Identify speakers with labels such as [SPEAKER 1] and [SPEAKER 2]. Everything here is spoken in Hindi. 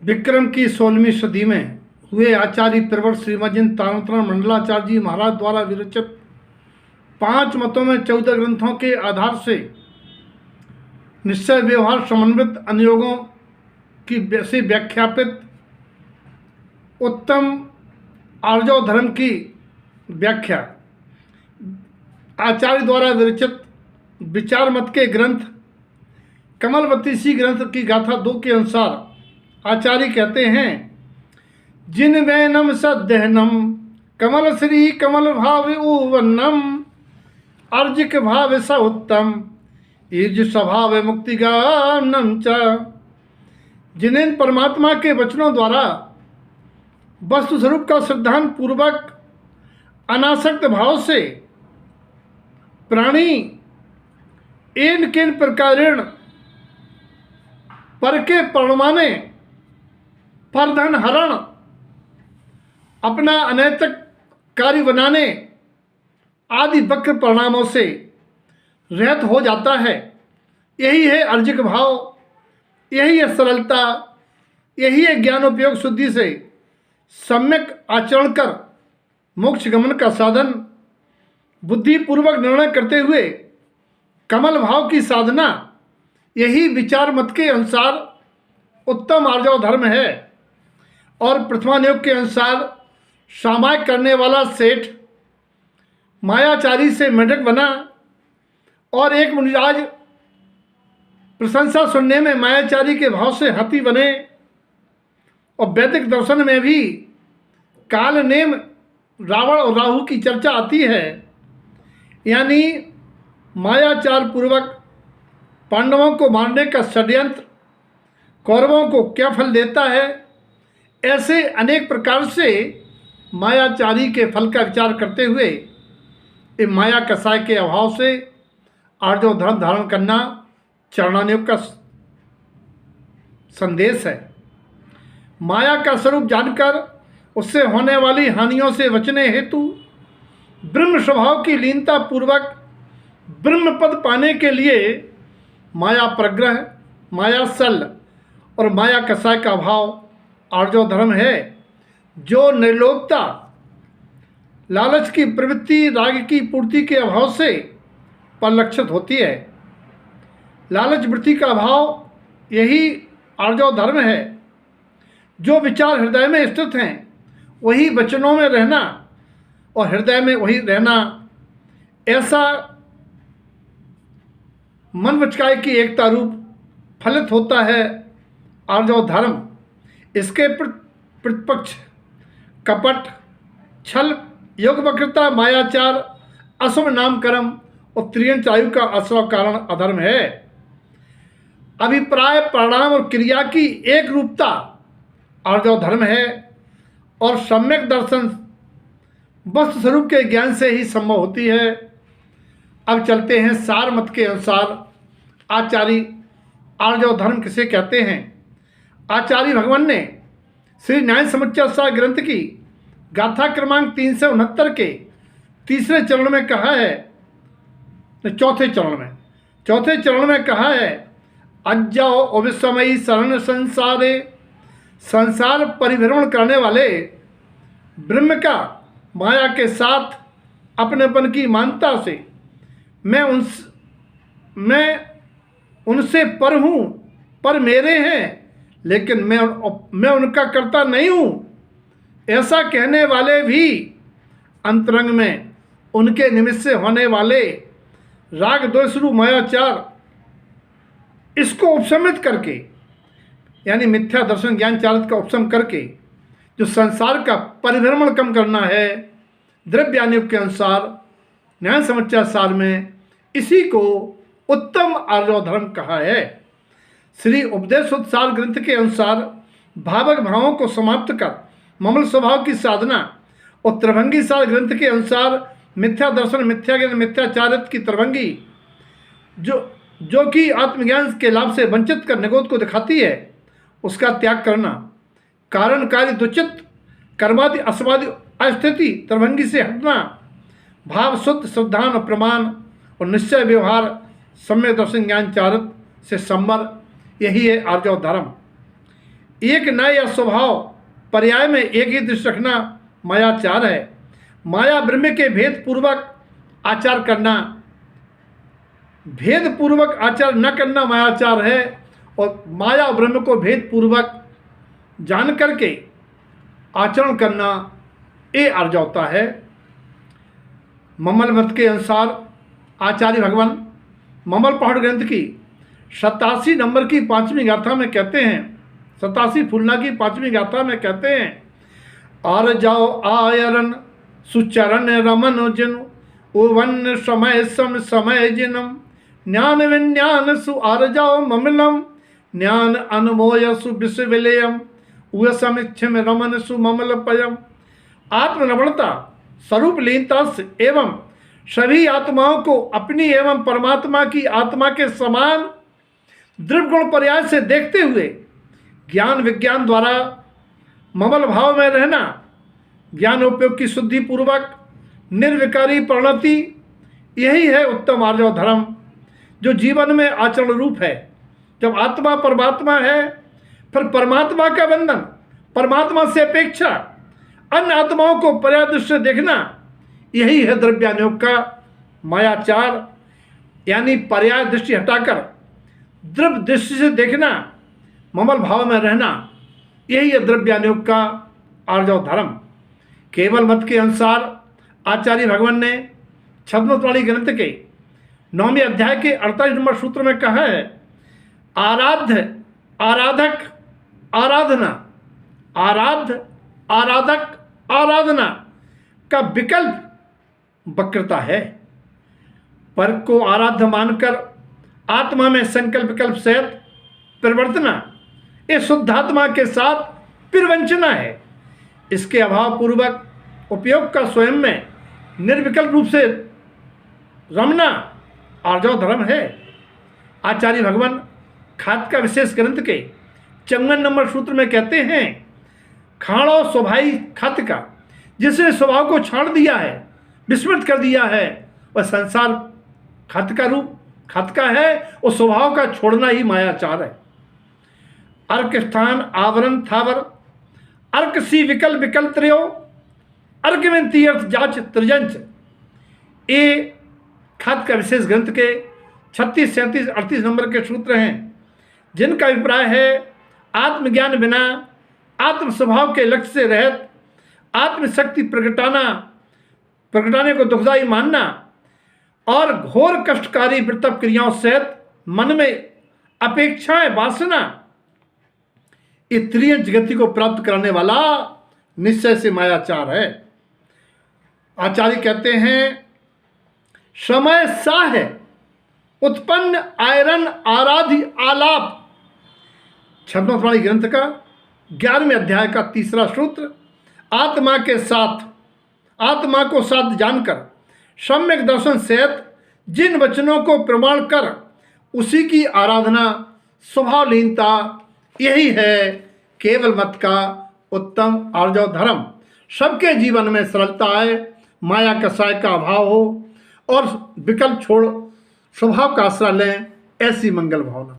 [SPEAKER 1] विक्रम की 16वीं सदी में हुए आचार्य प्रवर श्रीमजिन तारतरण मंडलाचार्य जी महाराज द्वारा विरचित 5 मतों में 14 ग्रंथों के आधार से निश्चय व्यवहार समन्वित अनुयोगों की से व्याख्यापित उत्तम आर्जव धर्म की व्याख्या आचार्य द्वारा विरचित विचार मत के ग्रंथ कमलवती सी ग्रंथ की गाथा 2 के अनुसार आचार्य कहते हैं, जिन वैनम सद्दहनम कमल श्री कमल भाव उवन्नम अर्जिक भाव स उत्तम ईज स्वभाव मुक्तिगानम च। जिन्हें परमात्मा के वचनों द्वारा वस्तु स्वरूप का सिद्धांत पूर्वक अनासक्त भाव से प्राणी एन किन प्रकारेण पर के परमाने परधन हरण अपना अनैतिक कार्य बनाने आदि वक्र परिणामों से रहित हो जाता है। यही है अर्जिक भाव, यही है सरलता, यही है ज्ञानोपयोग शुद्धि से सम्यक आचरण कर मोक्ष गमन का साधन। बुद्धिपूर्वक निर्णय करते हुए कमल भाव की साधना यही विचार मत के अनुसार उत्तम आर्जव धर्म है। और प्रथमानुयोग के अनुसार सामायिक करने वाला सेठ मायाचारी से मेढक बना और एक मुनिराज प्रशंसा सुनने में मायाचारी के भाव से हाथी बने। और वैदिक दर्शन में भी काल नेम रावण और राहु की चर्चा आती है, यानी मायाचार पूर्वक पांडवों को मारने का षड्यंत्र कौरवों को क्या फल देता है। ऐसे अनेक प्रकार से मायाचारी के फल का विचार करते हुए ये माया कसाय के अभाव से आर्जव धर्म धारण करना चरणानुयोग का संदेश है। माया का स्वरूप जानकर उससे होने वाली हानियों से बचने हेतु ब्रह्म स्वभाव की लीनता पूर्वक ब्रह्म पद पाने के लिए माया प्रग्रह, माया सल और माया कसाय का भाव आर्जव धर्म है, जो निर्लोभता, लालच की प्रवृत्ति, राग की पूर्ति के अभाव से परिलक्षित होती है। लालच वृत्ति का भाव यही आर्जव धर्म है। जो विचार हृदय में स्थित हैं वही वचनों में रहना और हृदय में वही रहना, ऐसा मन वचकाय की एकता रूप फलित होता है आर्जव धर्म। इसके प्रतिपक्ष कपट, छल, योग वक्रता, मायाचार, अशुभ नामकर्म और त्रियंच आयु का असव कारण अधर्म है। अभिप्राय, परिणाम और क्रिया की एक रूपता आर्जव धर्म है और सम्यक दर्शन वस्तु स्वरूप के ज्ञान से ही संभव होती है। अब चलते हैं सार मत के अनुसार आचार्य आर्जव धर्म किसे कहते हैं। आचार्य भगवान ने श्री न्याय समुच्चय सार ग्रंथ की गाथा क्रमांक 369 के तीसरे चरण में कहा है, चौथे चरण में कहा है, अज्जाओ अविस्मयी शरण संसारे, संसार परिभ्रमण करने वाले ब्रह्म का माया के साथ अपनेपन की मानता से मैं उनसे पर हूँ, पर मेरे हैं, लेकिन मैं उनका कर्ता नहीं हूँ, ऐसा कहने वाले भी अंतरंग में उनके निमित्त से होने वाले राग द्वेष रूप मायाचार इसको उपशमित करके, यानी मिथ्या दर्शन ज्ञान चारित का उपशम करके जो संसार का परिभ्रमण कम करना है, द्रव्यानुयोग के अनुसार न्याय समुच्चय सार में इसी को उत्तम आर्जव धर्म कहा है। श्री उपदेशोत्सार ग्रंथ के अनुसार भावक भावों को समाप्त कर ममल स्वभाव की साधना और त्रिभंगी सार ग्रंथ के अनुसार मिथ्या दर्शन, मिथ्या ज्ञान, मिथ्याचारित की त्रिभंगी जो कि आत्मज्ञान के लाभ से वंचित कर निगोद को दिखाती है, उसका त्याग करना, कारण कार्य दुचित कर्मादि असवादि अस्थिति त्रिभंगी से हटना, भाव शुद्ध श्रद्धान और प्रमाण और निश्चय व्यवहार सम्यक दर्शन ज्ञान चारित से संवर, यही है आर्जव धर्म। एक न्याय या स्वभाव पर्याय में एक ही दृष्टि रखना मायाचार है। माया ब्रह्म के भेद पूर्वक आचार करना, भेद पूर्वक आचार न करना मायाचार है, और माया और ब्रह्म को भेद पूर्वक जान करके आचरण करना ये अर्जौता है। ममल मत के अनुसार आचार्य भगवान ममल पहाड़ ग्रंथ की 87 नंबर की 5वीं गाथा में कहते हैं, 87 फुलना की 5वीं गाथा में कहते हैं, आर जाओ आयरन सुचरण रमन जन उवन समय सम समय जिनम ज्ञान विज्ञान सु आर जाओ ममलम ज्ञान अनमोय सु विश्वविलयम उह समिक्षम रमन सु ममल पयम। आत्मरमणता स्वरूप लीनता से एवं सभी आत्माओं को अपनी एवं परमात्मा की आत्मा के समान दृढ़ गुण पर्याय से देखते हुए ज्ञान विज्ञान द्वारा ममल भाव में रहना, ज्ञान उपयोग की शुद्धि पूर्वक निर्विकारी परिणति, यही है उत्तम आर्य धर्म जो जीवन में आचरण रूप है। जब आत्मा परमात्मा है, फिर परमात्मा का बंधन, परमात्मा से अपेक्षा अन्य आत्माओं को पर्याय दृष्टि से देखना, यही है द्रव्यानुयोग का मायाचार, यानी पर्याय दृष्टि हटाकर द्रव्य दृष्टि से देखना, ममल भाव में रहना, यही है द्रव्यानुयोग का आर्य धर्म। केवल मत के अनुसार आचार्य भगवान ने छद्मवाणी ग्रंथ के 9वें अध्याय के 48 नंबर सूत्र में कहा है, आराध्य आराधक आराधना, आराध्य आराधक आराधना का विकल्प वक्रता है। पर को आराध्य मानकर आत्मा में संकल्प विकल्प सहित परिवर्तना, ये शुद्धात्मा के साथ प्रवंचना है। इसके अभाव पूर्वक उपयोग का स्वयं में निर्विकल्प रूप से रमना आर्जव धर्म है। आचार्य भगवान खाद का विशेष ग्रंथ के 54 नंबर सूत्र में कहते हैं, खाणो स्वभाई खत का, जिसने स्वभाव को छाड़ दिया है, विस्मृत कर दिया है, वह संसार खत का रूप खत का है, और स्वभाव का छोड़ना ही मायाचार है। अर्क स्थान आवरण थावर अर्क सी विकल विकल त्रयो अर्क में तीर्थ जाच त्रिजंच, ये खत का विशेष ग्रंथ के 36, 37, 38 नंबर के सूत्र हैं, जिनका अभिप्राय है आत्मज्ञान बिना आत्म स्वभाव के लक्ष्य से रहित आत्मशक्ति प्रगटाने को दुखदायी मानना और घोर कष्टकारी वृत्तप क्रियाओं सहित मन में अपेक्षाएं वासना, ये त्रियंच गति को प्राप्त करने वाला निश्चय से मायाचार है। आचार्य कहते हैं, समय सा है उत्पन्न आयरन आराध्य आलाप, छद्मवाणी ग्रंथ का 11वें अध्याय का 3रा सूत्र, आत्मा के साथ आत्मा को साथ जानकर सम्यक दर्शन सहित जिन वचनों को प्रमाण कर उसी की आराधना स्वभावलीनता, यही है केवल मत का उत्तम आर्जव धर्म। सबके जीवन में सरलता आए, माया कसाय का अभाव हो और विकल्प छोड़ स्वभाव का आश्रय लें, ऐसी मंगल भावना।